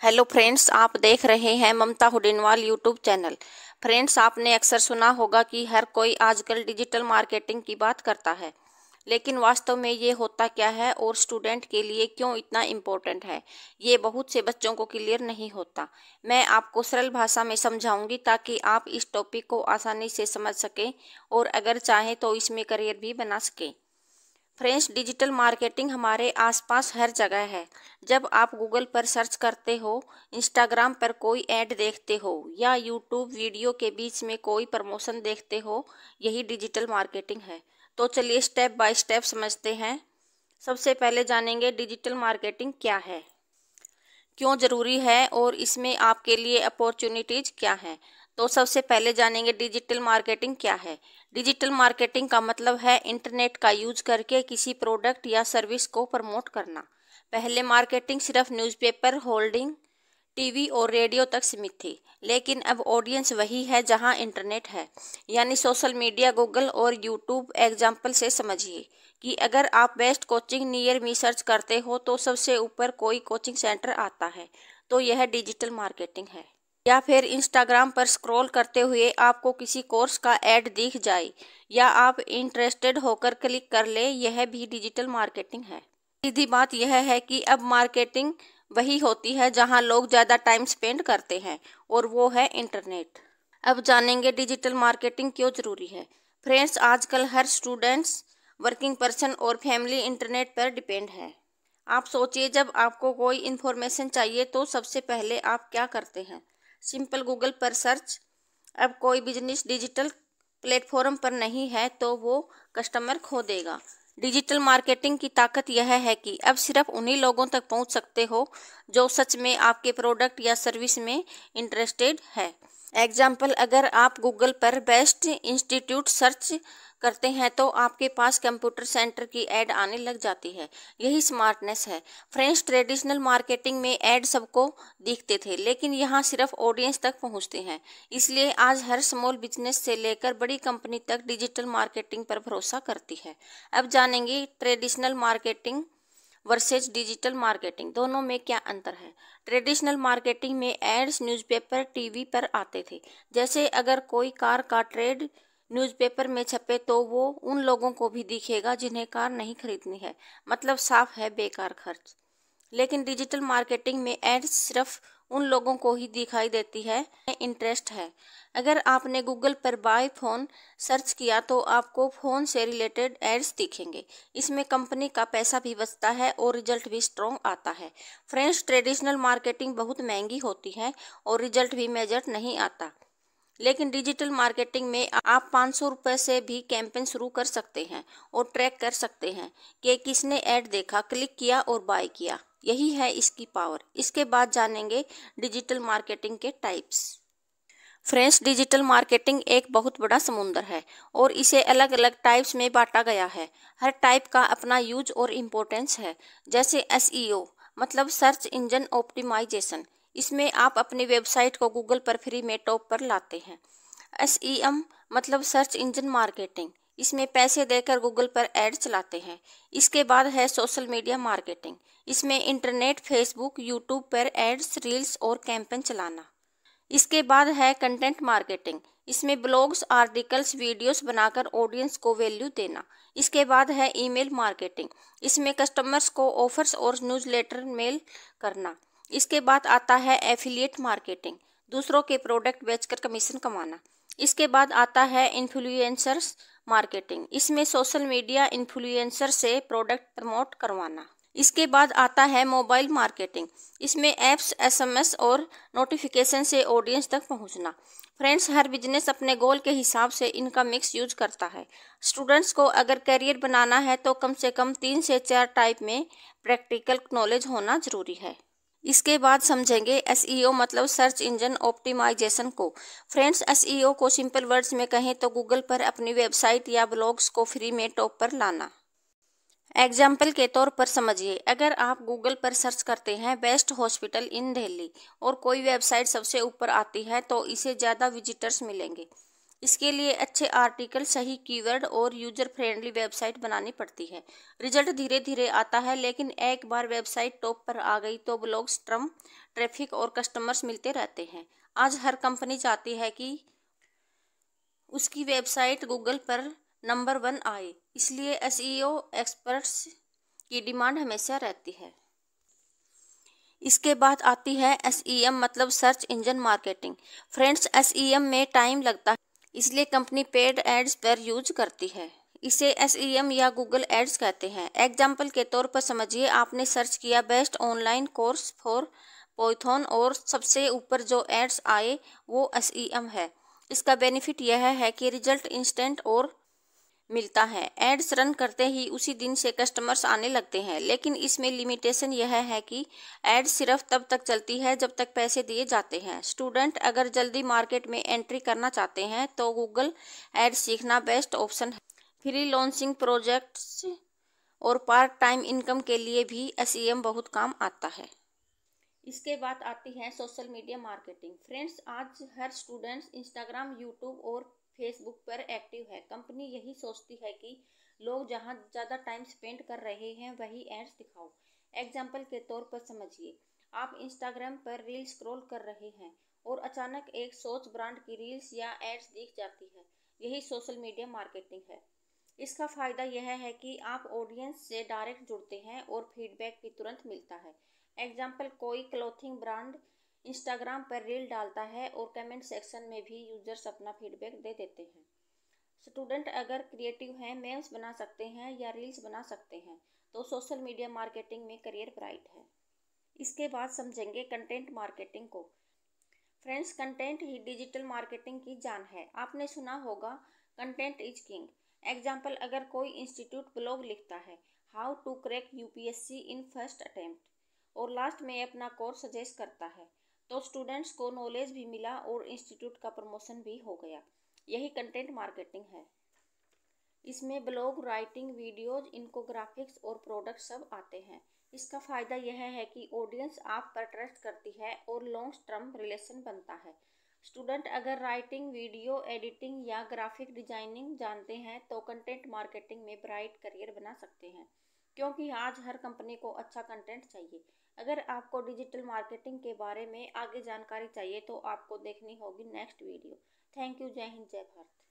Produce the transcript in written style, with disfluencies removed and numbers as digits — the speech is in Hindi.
हेलो फ्रेंड्स, आप देख रहे हैं ममता हुडिनवाल यूट्यूब चैनल। फ्रेंड्स, आपने अक्सर सुना होगा कि हर कोई आजकल डिजिटल मार्केटिंग की बात करता है, लेकिन वास्तव में ये होता क्या है और स्टूडेंट के लिए क्यों इतना इम्पोर्टेंट है, ये बहुत से बच्चों को क्लियर नहीं होता। मैं आपको सरल भाषा में समझाऊंगी ताकि आप इस टॉपिक को आसानी से समझ सकें और अगर चाहें तो इसमें करियर भी बना सकें। फ्रेंड्स, डिजिटल मार्केटिंग हमारे आसपास हर जगह है। जब आप गूगल पर सर्च करते हो, इंस्टाग्राम पर कोई ऐड देखते हो या यूट्यूब वीडियो के बीच में कोई प्रमोशन देखते हो, यही डिजिटल मार्केटिंग है। तो चलिए स्टेप बाय स्टेप समझते हैं। सबसे पहले जानेंगे डिजिटल मार्केटिंग क्या है, क्यों ज़रूरी है और इसमें आपके लिए अपॉर्चुनिटीज़ क्या हैं। तो सबसे पहले जानेंगे डिजिटल मार्केटिंग क्या है। डिजिटल मार्केटिंग का मतलब है इंटरनेट का यूज करके किसी प्रोडक्ट या सर्विस को प्रमोट करना। पहले मार्केटिंग सिर्फ न्यूज़पेपर, होल्डिंग, टीवी और रेडियो तक सीमित थी, लेकिन अब ऑडियंस वही है जहां इंटरनेट है, यानी सोशल मीडिया, गूगल और यूट्यूब। एग्जाम्पल से समझिए कि अगर आप best coaching near me search करते हो तो सबसे ऊपर कोई कोचिंग सेंटर आता है, तो यह डिजिटल मार्केटिंग है। या फिर इंस्टाग्राम पर स्क्रॉल करते हुए आपको किसी कोर्स का ऐड दिख जाए या आप इंटरेस्टेड होकर क्लिक कर ले, यह भी डिजिटल मार्केटिंग है। सीधी बात यह है कि अब मार्केटिंग वही होती है जहां लोग ज़्यादा टाइम स्पेंड करते हैं, और वो है इंटरनेट। अब जानेंगे डिजिटल मार्केटिंग क्यों ज़रूरी है। फ्रेंड्स, आजकल हर स्टूडेंट्स, वर्किंग पर्सन और फैमिली इंटरनेट पर डिपेंड है। आप सोचिए, जब आपको कोई इन्फॉर्मेशन चाहिए तो सबसे पहले आप क्या करते हैं? सिंपल गूगल पर सर्च। अब कोई बिजनेस डिजिटल प्लेटफॉर्म पर नहीं है तो वो कस्टमर खो देगा। डिजिटल मार्केटिंग की ताकत यह है कि अब सिर्फ उन्हीं लोगों तक पहुंच सकते हो जो सच में आपके प्रोडक्ट या सर्विस में इंटरेस्टेड है। एग्जाम्पल, अगर आप गूगल पर बेस्ट इंस्टीट्यूट सर्च करते हैं तो आपके पास कंप्यूटर सेंटर की ऐड आने लग जाती है। यही स्मार्टनेस है। फ्रेंड्स, ट्रेडिशनल मार्केटिंग में ऐड सबको दिखते थे, लेकिन यहाँ सिर्फ ऑडियंस तक पहुँचते हैं। इसलिए आज हर स्मॉल बिजनेस से लेकर बड़ी कंपनी तक डिजिटल मार्केटिंग पर भरोसा करती है। अब जानेंगे traditional marketing versus digital marketing, दोनों में क्या अंतर है। ट्रेडिशनल मार्केटिंग में एड्स न्यूज़पेपर, टीवी पर आते थे। जैसे अगर कोई कार का ट्रेड न्यूज़पेपर में छपे तो वो उन लोगों को भी दिखेगा जिन्हें कार नहीं खरीदनी है, मतलब साफ है बेकार खर्च। लेकिन डिजिटल मार्केटिंग में एड्स सिर्फ उन लोगों को ही दिखाई देती है इंटरेस्ट है। अगर आपने गूगल पर बाय फोन सर्च किया तो आपको फोन से रिलेटेड एड्स दिखेंगे। इसमें कंपनी का पैसा भी बचता है और रिजल्ट भी स्ट्रॉन्ग आता है। फ्रेंड्स, ट्रेडिशनल मार्केटिंग बहुत महंगी होती है और रिजल्ट भी मेजर नहीं आता, लेकिन डिजिटल मार्केटिंग में आप 500 रुपये से भी कैंपेन शुरू कर सकते हैं और ट्रैक कर सकते हैं कि किसने ऐड देखा, क्लिक किया और बाय किया। यही है इसकी पावर। इसके बाद जानेंगे डिजिटल मार्केटिंग के टाइप्स। फ्रेंड्स, डिजिटल मार्केटिंग एक बहुत बड़ा समुंदर है और इसे अलग अलग टाइप्स में बांटा गया है। हर टाइप का अपना यूज और इम्पोर्टेंस है। जैसे एसईओ मतलब सर्च इंजन ऑप्टिमाइजेशन, इसमें आप अपनी वेबसाइट को गूगल पर फ्री में टॉप पर लाते हैं। एसईएम मतलब सर्च इंजन मार्केटिंग, इसमें पैसे देकर गूगल पर ऐड चलाते हैं। इसके बाद है सोशल मीडिया मार्केटिंग, इसमें इंटरनेट, फेसबुक, यूट्यूब पर एड्स, रील्स और कैंपेन चलाना। इसके बाद है कंटेंट मार्केटिंग, इसमें ब्लॉग्स, आर्टिकल्स, वीडियोस बनाकर ऑडियंस को वैल्यू देना। इसके बाद है ईमेल मार्केटिंग, इसमें कस्टमर्स को ऑफर्स और न्यूज़लेटर मेल करना। इसके बाद आता है एफिलिएट मार्केटिंग, दूसरों के प्रोडक्ट बेचकर कमीशन कमाना। इसके बाद आता है इन्फ्लुएंसर्स मार्केटिंग, इसमें सोशल मीडिया इन्फ्लुएंसर से प्रोडक्ट प्रमोट करवाना। इसके बाद आता है मोबाइल मार्केटिंग, इसमें ऐप्स, एसएमएस और नोटिफिकेशन से ऑडियंस तक पहुंचना। फ्रेंड्स, हर बिजनेस अपने गोल के हिसाब से इनका मिक्स यूज करता है। स्टूडेंट्स को अगर करियर बनाना है तो कम से कम 3 से 4 टाइप में प्रैक्टिकल नॉलेज होना जरूरी है। इसके बाद समझेंगे एसईओ मतलब सर्च इंजन ऑप्टिमाइजेशन को। फ्रेंड्स, एसईओ को सिंपल वर्ड्स में कहें तो गूगल पर अपनी वेबसाइट या ब्लॉग्स को फ्री में टॉप पर लाना। एग्जाम्पल के तौर पर समझिए, अगर आप गूगल पर सर्च करते हैं बेस्ट हॉस्पिटल इन दिल्ली और कोई वेबसाइट सबसे ऊपर आती है तो इसे ज़्यादा विजिटर्स मिलेंगे। इसके लिए अच्छे आर्टिकल, सही कीवर्ड और यूजर फ्रेंडली वेबसाइट बनानी पड़ती है। रिजल्ट धीरे धीरे आता है, लेकिन एक बार वेबसाइट टॉप पर आ गई तो ब्लॉग्स, ट्रैफिक और कस्टमर्स मिलते रहते हैं। आज हर कंपनी चाहती है कि उसकी वेबसाइट गूगल पर नंबर 1 आए, इसलिए एसईओ एक्सपर्ट्स की डिमांड हमेशा रहती है। इसके बाद आती है एसईएम मतलब search engine marketing. Friends, SEM में टाइम लगता है, इसलिए कंपनी पेड एड्स पर यूज करती है। इसे एसईएम या गूगल एड्स कहते हैं। एग्जाम्पल के तौर पर समझिए, आपने सर्च किया best online course for Python और सबसे ऊपर जो एड्स आए वो एसईएम है। इसका बेनिफिट यह है कि रिजल्ट इंस्टेंट और मिलता है। एड्स रन करते ही उसी दिन से कस्टमर्स आने लगते हैं, लेकिन इसमें लिमिटेशन यह है कि एड्स सिर्फ तब तक चलती है जब तक पैसे दिए जाते हैं। स्टूडेंट अगर जल्दी मार्केट में एंट्री करना चाहते हैं तो गूगल एड्स सीखना बेस्ट ऑप्शन है। फ्री लॉन्चिंग प्रोजेक्ट्स और पार्ट टाइम इनकम के लिए भी एसईएम बहुत काम आता है। इसके बाद आती है सोशल मीडिया मार्केटिंग। फ्रेंड्स, आज हर स्टूडेंट्स इंस्टाग्राम, यूट्यूब और फेसबुक पर एक्टिव है। कंपनी यही सोचती है कि लोग जहां ज़्यादा टाइम स्पेंड कर रहे हैं वही एड्स दिखाओ। एग्जाम्पल के तौर पर समझिए, आप इंस्टाग्राम पर रील स्क्रॉल कर रहे हैं और अचानक एक सोच ब्रांड की रील्स या एड्स दिख जाती है। यही सोशल मीडिया मार्केटिंग है। इसका फ़ायदा यह है कि आप ऑडियंस से डायरेक्ट जुड़ते हैं और फीडबैक भी तुरंत मिलता है। एग्जाम्पल, कोई क्लोथिंग ब्रांड इंस्टाग्राम पर रील डालता है और कमेंट सेक्शन में भी यूजर्स अपना फीडबैक दे देते हैं। स्टूडेंट अगर क्रिएटिव हैं, मेम्स बना सकते हैं या रील्स बना सकते हैं, तो सोशल मीडिया मार्केटिंग में करियर ब्राइट है। इसके बाद समझेंगे कंटेंट मार्केटिंग को। फ्रेंड्स, कंटेंट ही डिजिटल मार्केटिंग की जान है। आपने सुना होगा कंटेंट इज किंग। एग्जाम्पल, अगर कोई इंस्टीट्यूट ब्लॉग लिखता है how to crack UPSC in first attempt और लास्ट में अपना कोर्स सजेस्ट करता है, तो स्टूडेंट्स को नॉलेज भी मिला और इंस्टीट्यूट का प्रमोशन भी हो गया। यही कंटेंट मार्केटिंग है। इसमें ब्लॉग राइटिंग, वीडियोज, इन्फोग्राफिक्स और प्रोडक्ट सब आते हैं। इसका फ़ायदा यह है कि ऑडियंस आप पर ट्रस्ट करती है और लॉन्ग टर्म रिलेशन बनता है। स्टूडेंट अगर राइटिंग, वीडियो एडिटिंग या ग्राफिक डिजाइनिंग जानते हैं तो कंटेंट मार्केटिंग में ब्राइट करियर बना सकते हैं, क्योंकि आज हर कंपनी को अच्छा कंटेंट चाहिए। अगर आपको डिजिटल मार्केटिंग के बारे में आगे जानकारी चाहिए तो आपको देखनी होगी नेक्स्ट वीडियो। Thank you. जय हिंद, जय भारत।